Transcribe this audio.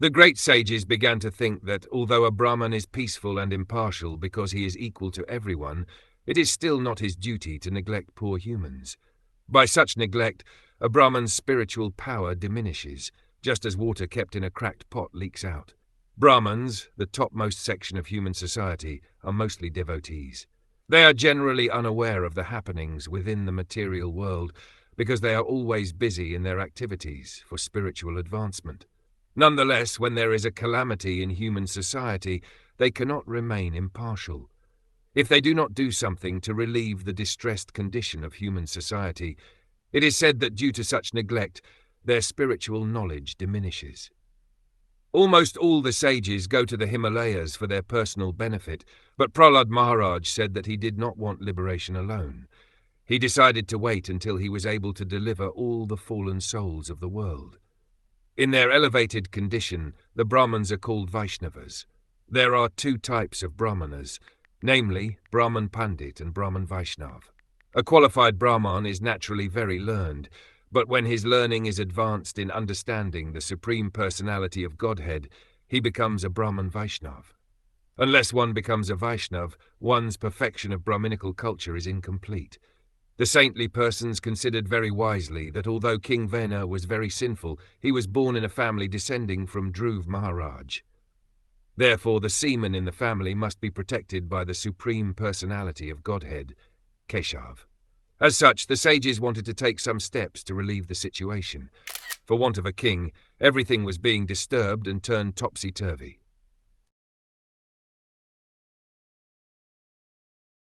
The great sages began to think that although a Brahman is peaceful and impartial because he is equal to everyone, it is still not his duty to neglect poor humans. By such neglect, a Brahman's spiritual power diminishes, just as water kept in a cracked pot leaks out. Brahmans, the topmost section of human society, are mostly devotees. They are generally unaware of the happenings within the material world because they are always busy in their activities for spiritual advancement. Nonetheless, when there is a calamity in human society, they cannot remain impartial. If they do not do something to relieve the distressed condition of human society, it is said that due to such neglect, their spiritual knowledge diminishes. Almost all the sages go to the Himalayas for their personal benefit, but Prahlad Maharaj said that he did not want liberation alone. He decided to wait until he was able to deliver all the fallen souls of the world. In their elevated condition, the Brahmins are called Vaishnavas. There are two types of Brahmanas, namely Brahman Pandit and Brahman Vaishnav. A qualified Brahman is naturally very learned, but when his learning is advanced in understanding the Supreme Personality of Godhead, he becomes a Brahman Vaishnav. Unless one becomes a Vaishnav, one's perfection of Brahminical culture is incomplete. The saintly persons considered very wisely that although King Vena was very sinful, he was born in a family descending from Dhruv Maharaj. Therefore, the semen in the family must be protected by the Supreme Personality of Godhead, Keshav. As such, the sages wanted to take some steps to relieve the situation. For want of a king, everything was being disturbed and turned topsy-turvy.